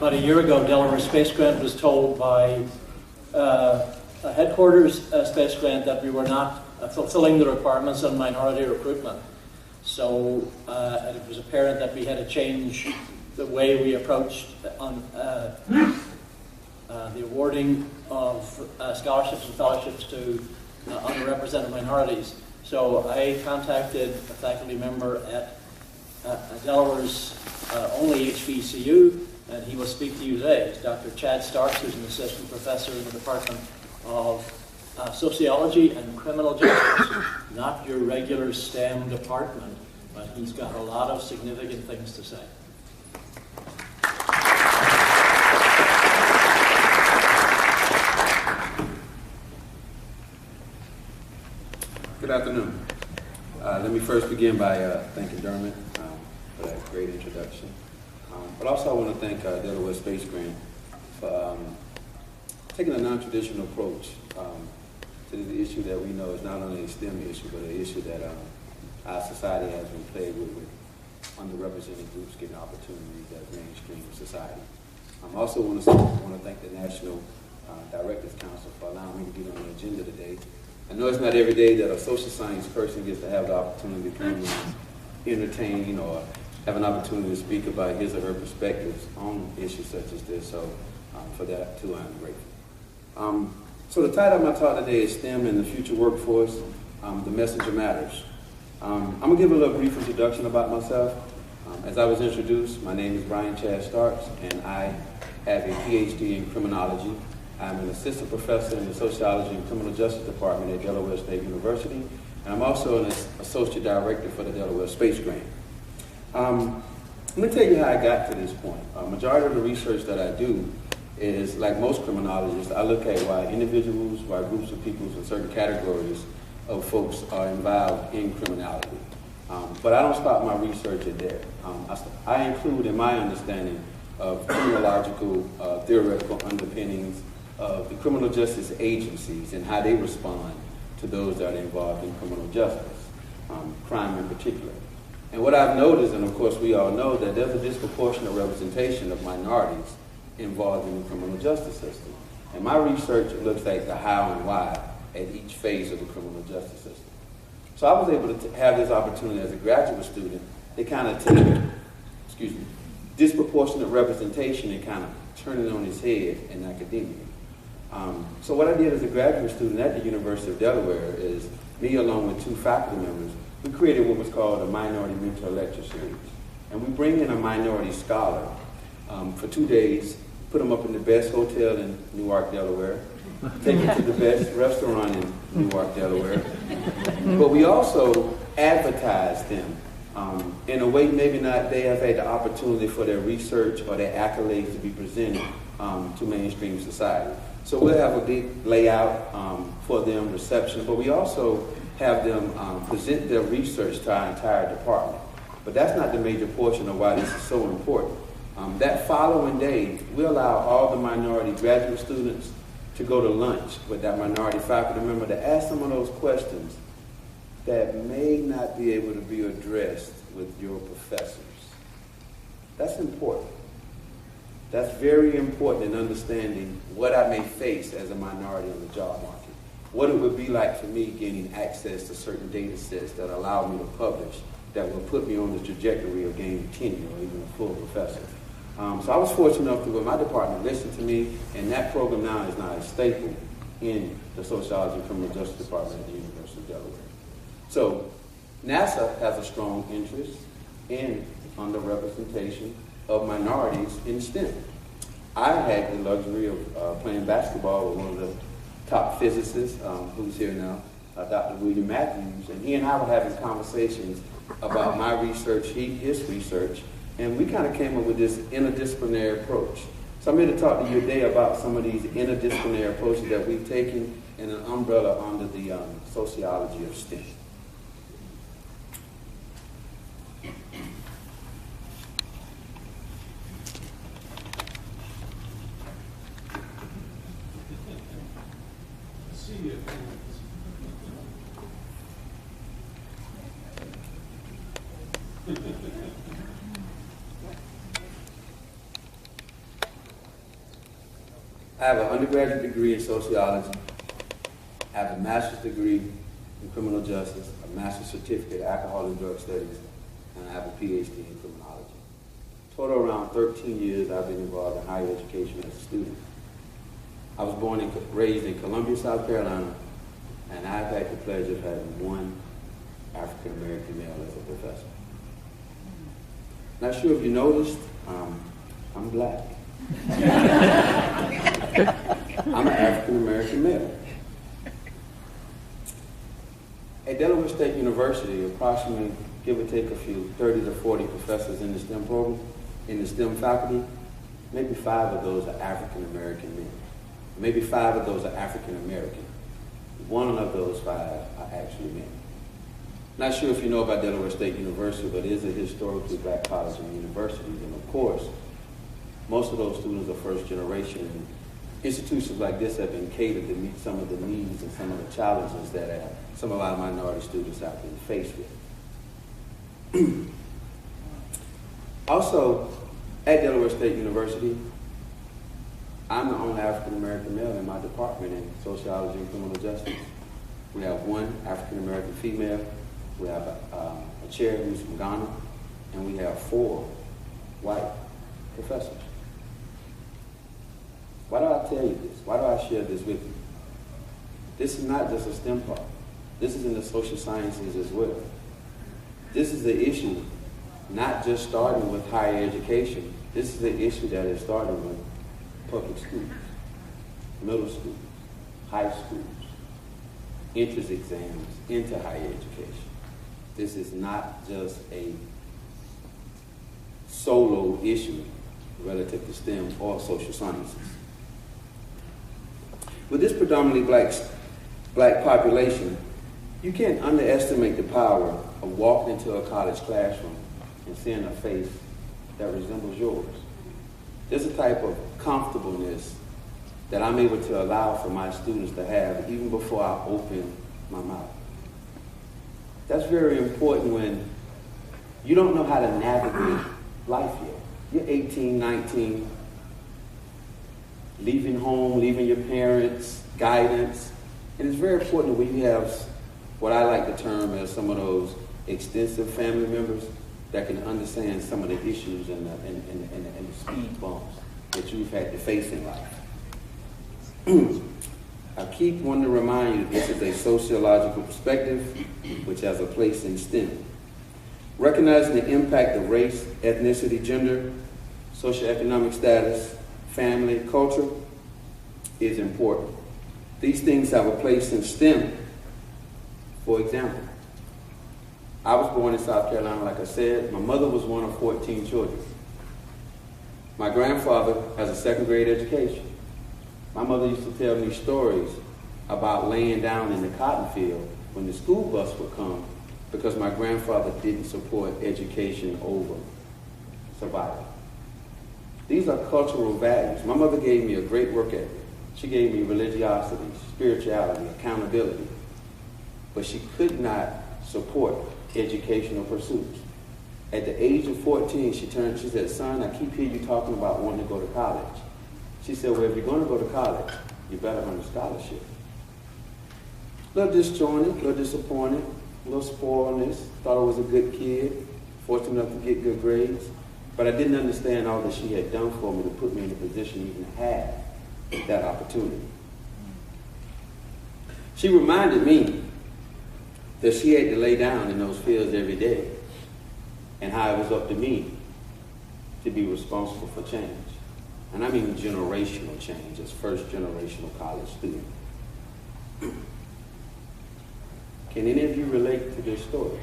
about a year ago, Delaware Space Grant was told by a headquarters Space Grant that we were not fulfilling the requirements on minority recruitment. So it was apparent that we had to change the way we approached on the awarding of scholarships and fellowships to underrepresented minorities. So I contacted a faculty member at Delaware's only HBCU, and he will speak to you today. It's Dr. Chad Starks, who's an assistant professor in the Department of Sociology and Criminal Justice. Not your regular STEM department, but he's got a lot of significant things to say. Good afternoon. Let me first begin by thanking Dermot for that great introduction. But also I want to thank Delaware Space Grant for taking a non-traditional approach to the issue that we know is not only a STEM issue, but an issue that our society has been plagued with underrepresented groups getting opportunities as mainstream society. I also want to thank the National Directors Council for allowing me to get on the agenda today. I know it's not every day that a social science person gets to have the opportunity to come and entertain or have an opportunity to speak about his or her perspectives on issues such as this. So for that, too, I'm grateful. So the title of my talk today is STEM and the Future Workforce, The Messenger Matters. I'm going to give a little brief introduction about myself. As I was introduced, my name is Brian Chad Starks, and I have a PhD in criminology. I'm an assistant professor in the Sociology and Criminal Justice Department at Delaware State University, and I'm also an associate director for the Delaware Space Grant. Let me tell you how I got to this point. Majority of the research that I do is, like most criminologists, I look at why individuals, why groups of people in certain categories of folks are involved in criminality. But I don't stop my research at there. I include in my understanding of criminological theoretical underpinnings of the criminal justice agencies and how they respond to those that are involved in criminal justice, crime in particular. And what I've noticed, and of course we all know, that there's a disproportionate representation of minorities involved in the criminal justice system. And my research looks at the how and why at each phase of the criminal justice system. So I was able to have this opportunity as a graduate student to kind of take, disproportionate representation and kind of turn it on its head in academia. So what I did as a graduate student at the University of Delaware is, me along with two faculty members, we created what was called a Minority Mentor Lecture Series. And we bring in a minority scholar for 2 days, put them up in the best hotel in Newark, Delaware, take them to the best restaurant in Newark, Delaware. But we also advertise them in a way maybe not they have had the opportunity for their research or their accolades to be presented to mainstream society. So we'll have a big layout for them, reception, but we also have them present their research to our entire department. But that's not the major portion of why this is so important. That following day, we allow all the minority graduate students to go to lunch with that minority faculty member to ask some of those questions that may not be able to be addressed with your professors. That's important. That's very important in understanding what I may face as a minority in the job market. What it would be like for me gaining access to certain data sets that allow me to publish, that will put me on the trajectory of gaining tenure or even a full professor. So I was fortunate enough to where my department listened to me, and that program now is a staple in the Sociology and Criminal Justice Department at the University of Delaware. So NASA has a strong interest in underrepresentation of minorities in STEM. I had the luxury of playing basketball with one of the top physicists, who's here now, Dr. William Matthews, and he and I were having conversations about my research, his research, and we kind of came up with this interdisciplinary approach. So I'm here to talk to you today about some of these interdisciplinary approaches that we've taken in an umbrella under the sociology of STEM. I have an undergraduate degree in sociology. I have a master's degree in criminal justice, a master's certificate in alcohol and drug studies, and I have a PhD in criminology. Total around 13 years I've been involved in higher education as a student. I was born and raised in Columbia, South Carolina, and I've had the pleasure of having one African American male as a professor. Not sure if you noticed, I'm black. I'm an African American male. At Delaware State University, approximately, give or take a few, 30 to 40 professors in the STEM program, in the STEM faculty, maybe 5 of those are African American men. Maybe 5 of those are African American. 1 of those 5 are actually men. Not sure if you know about Delaware State University, but it is a historically black college and university. And of course, most of those students are first generation. And institutions like this have been catered to meet some of the needs and some of the challenges that some of our minority students have been faced with. Also, at Delaware State University, I'm the only African American male in my department in sociology and criminal justice. We have 1 African American female, we have a chair who's from Ghana, and we have 4 white professors. Why do I tell you this? Why do I share this with you? This is not just a STEM part. This is in the social sciences as well. This is the issue, not just starting with higher education. This is the issue that is starting with public schools, middle schools, high schools, entrance exams into higher education. This is not just a solo issue relative to STEM or social sciences. With this predominantly black population, you can't underestimate the power of walking into a college classroom and seeing a face that resembles yours. There's a type of comfortableness that I'm able to allow for my students to have even before I open my mouth. That's very important when you don't know how to navigate life yet. You're 18, 19, leaving home, leaving your parents, guidance. And it's very important when you have what I like to term as some of those extensive family members that can understand some of the issues and the speed bumps that you've had to face in life. I keep wanting to remind you that this is a sociological perspective which has a place in STEM. Recognizing the impact of race, ethnicity, gender, socioeconomic status, family, culture is important. These things have a place in STEM. For example, I was born in South Carolina, like I said. My mother was one of 14 children. My grandfather has a 2nd grade education. My mother used to tell me stories about laying down in the cotton field when the school bus would come because my grandfather didn't support education over survival. These are cultural values. My mother gave me a great work ethic. She gave me religiosity, spirituality, accountability. But she could not support educational pursuits. At the age of 14, she said, "Son, I keep hearing you talking about wanting to go to college." She said, "Well, if you're going to go to college, you better earn a scholarship." A little disjointed, a little disappointed, a little spoiledness. Thought I was a good kid, fortunate enough to get good grades. But I didn't understand all that she had done for me to put me in a position even to have that opportunity. She reminded me that she had to lay down in those fields every day and how it was up to me to be responsible for change. And I mean generational change as first generational college student. Can any of you relate to this story?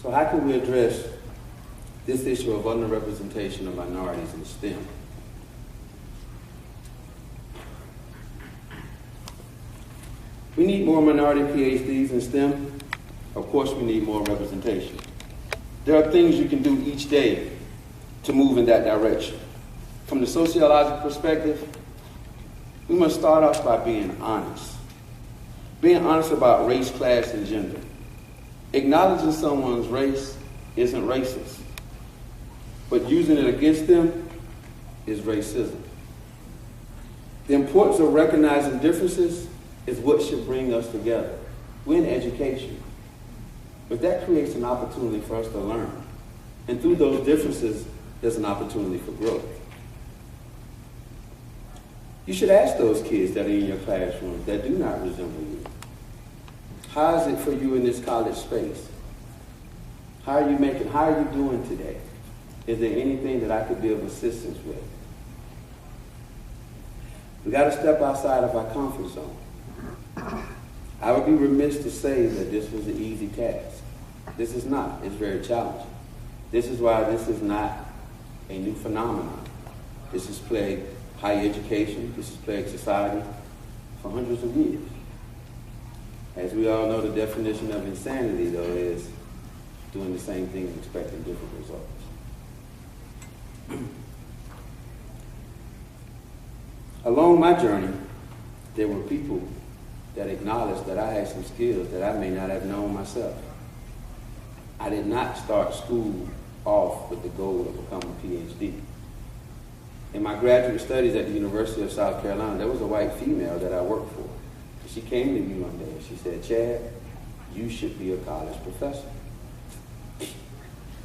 So how can we address this issue of underrepresentation of minorities in STEM? We need more minority PhDs in STEM. Of course, we need more representation. There are things you can do each day to move in that direction. From the sociological perspective, we must start off by being honest. Being honest about race, class, and gender. Acknowledging someone's race isn't racist. but using it against them is racism. The importance of recognizing differences is what should bring us together. We're in education, but that creates an opportunity for us to learn. And through those differences, there's an opportunity for growth. You should ask those kids that are in your classroom that do not resemble you. How is it for you in this college space? How are you doing today? Is there anything that I could be of assistance with? We got to step outside of our comfort zone. I would be remiss to say that this was an easy task. This is not. It's very challenging. This is why this is not a new phenomenon. This has plagued higher education. This has plagued society for hundreds of years. As we all know, the definition of insanity, though, is doing the same thing and expecting different results. Along my journey, there were people that acknowledged that I had some skills that I may not have known myself. I did not start school off with the goal of becoming a PhD. In my graduate studies at the University of South Carolina, there was a white female that I worked for. She came to me one day and she said, "Chad, you should be a college professor."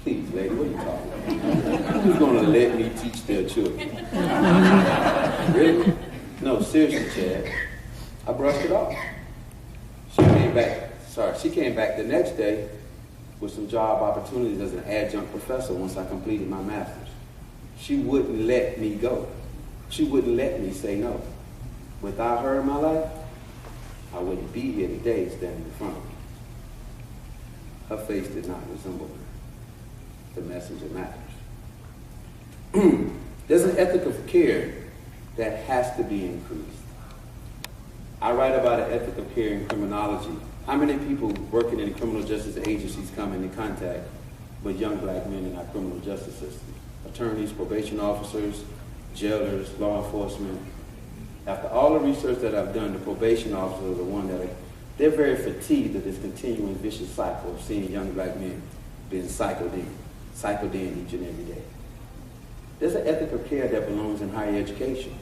Please, lady, what are you talking about? Who's going to let me teach their children? Really? No, seriously, Chad. I brushed it off. She came back the next day with some job opportunities as an adjunct professor once I completed my master's. She wouldn't let me go. She wouldn't let me say no. Without her in my life, I wouldn't be here today standing in front of her. Her face did not resemble her. The messenger matters. There's an ethic of care that has to be increased. I write about an ethic of care in criminology. How many people working in criminal justice agencies come into contact with young black men in our criminal justice system? Attorneys, probation officers, jailers, law enforcement. After all the research that I've done, the probation officers are the one they're very fatigued of this continuing vicious cycle of seeing young black men being cycled in each and every day. There's an ethic of care that belongs in higher education.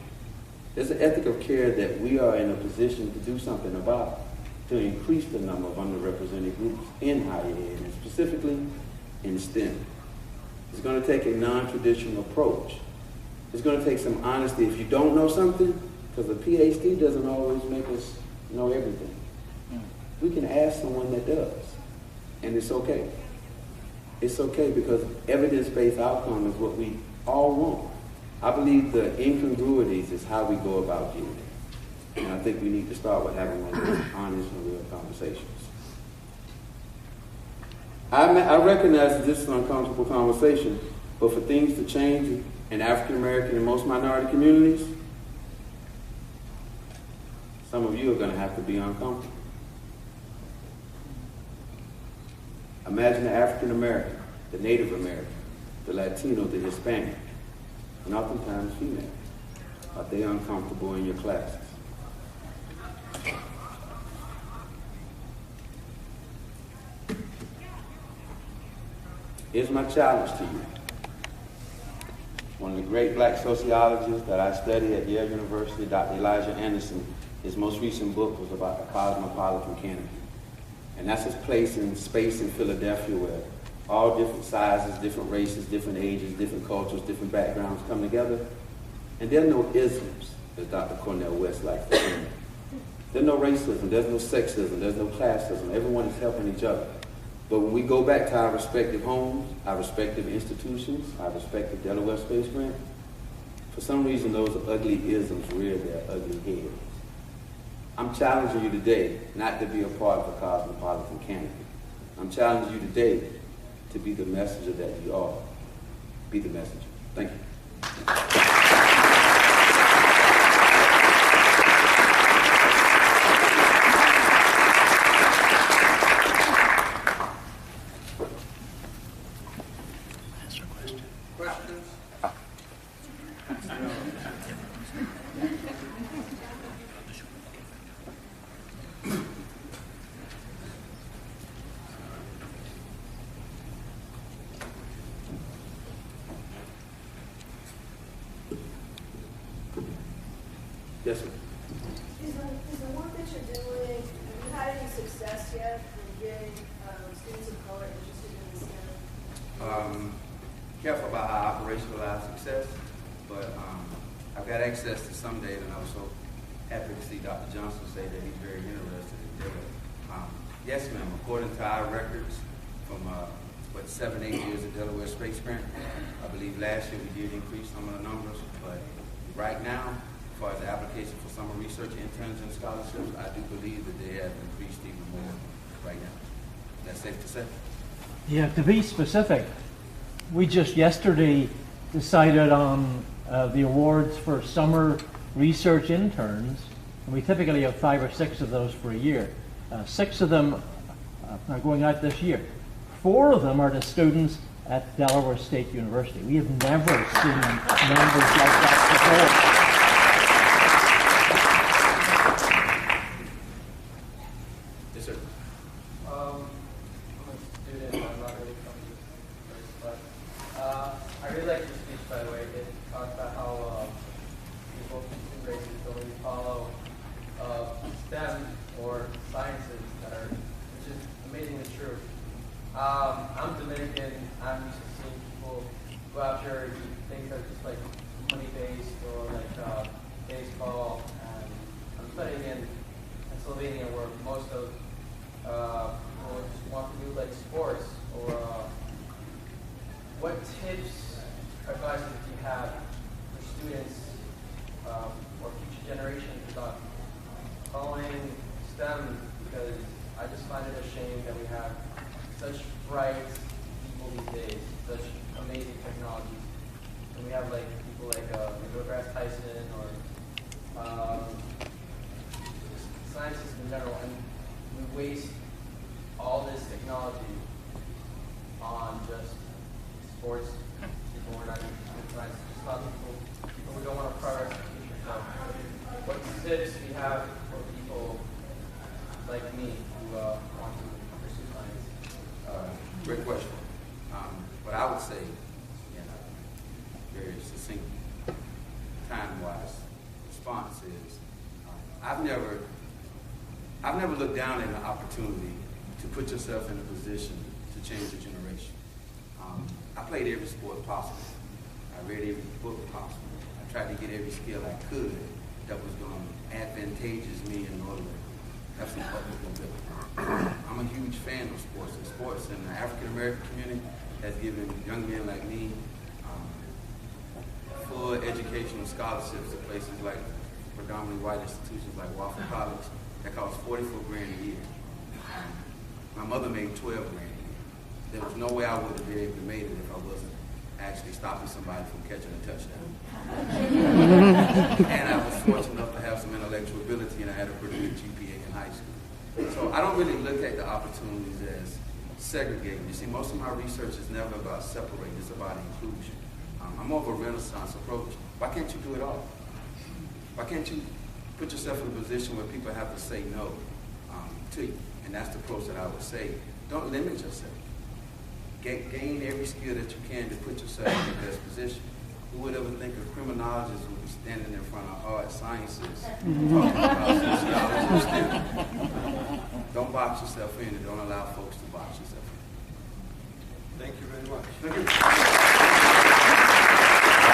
There's an ethic of care that we are in a position to do something about, to increase the number of underrepresented groups in higher ed, and specifically in STEM. It's going to take a non-traditional approach. It's going to take some honesty. If you don't know something, because a PhD doesn't always make us know everything. We can ask someone that does, and it's okay. It's okay because evidence-based outcome is what we all want. I believe the incongruities is how we go about doing it. And I think we need to start with having one of those honest and real conversations. I recognize that this is an uncomfortable conversation, but for things to change in African American and most minority communities, some of you are going to have to be uncomfortable. Imagine the African American, the Native American, the Latino, the Hispanic, and oftentimes female. Are they uncomfortable in your classes? Here's my challenge to you. One of the great black sociologists that I studied at Yale University, Dr. Elijah Anderson, his most recent book was about the cosmopolitan canopy. And that's his place in space in Philadelphia where all different sizes, different races, different ages, different cultures, different backgrounds come together. And there are no isms, as Dr. Cornel West likes to say. There's no racism, there's no sexism, there's no classism. Everyone is helping each other. But when we go back to our respective homes, our respective institutions, our respective Delaware Space Grant, for some reason those ugly isms rear their ugly heads. I'm challenging you today not to be a part of the cosmopolitan canopy. I'm challenging you today to be the messenger that you are. Be the messenger. Thank you. Yes, sir. Is the work that you're doing, have you had any success yet in getting students of color interested in STEM? Careful about how I operationalize success, but I've got access to some data, and I was so happy to see Dr. Johnson say that he's very interested in data. Yes, ma'am. According to our records from 7, 8 years of Delaware Space Grant, I believe last year we did increase some of the numbers, but right now, as far as the application for summer research interns and scholarships, I do believe that they have increased even more right now. Is that safe to say? Yeah, to be specific, we just yesterday decided on the awards for summer research interns, and we typically have 5 or 6 of those for a year. 6 of them are going out this year. 4 of them are to students at Delaware State University. We have never seen numbers like that before. Yes, sir. I'm a student, I'm not really from this place, but I really like your speech, by the way. It talks about how people in races don't really follow STEM or sciences which is amazingly true. I'm Dominican. I'm used to seeing people go out here and do things that are just like money-based or like baseball. And I'm studying in Pennsylvania, where most of people just want to do like sports. Or what tips, advice do you have for students or future generations about following STEM? Because I just find it a shame that we have such bright people these days, such amazing technologies, and we have like people like Neil deGrasse Tyson or just scientists in general, and we waste all this technology on just sports people. We're not even science, just not people who don't want to progress in the future. So, what tips do you have for people like me who want to pursue science? Great question. What I would say, very succinct, time-wise response is, I've never looked down at an opportunity to put yourself in a position to change a generation. I played every sport possible. I read every book possible. I tried to get every skill I could that was going to advantageous me in order to have some public mobility. I'm a huge fan of sports, and sports in the African American community has given young men like me full educational scholarships to places like predominantly white institutions like Wofford College that cost $44,000 a year. My mother made $12,000 a year. There was no way I would have been able to make it if I wasn't actually stopping somebody from catching a touchdown. And I was fortunate enough to have some intellectual ability, and I had a pretty good GPA in high school. So I don't really look at the opportunities as segregating. You see, most of my research is never about separating, it's about inclusion. I'm more of a Renaissance approach. Why can't you do it all? Why can't you put yourself in a position where people have to say no to you? And that's the approach that I would say. Don't limit yourself. Gain every skill that you can to put yourself in the best position. Who would ever think a criminologist would be standing in front of hard sciences talking about sociology and STEM? Don't box yourself in, and don't allow folks to box yourself in. Thank you very much. Thank you.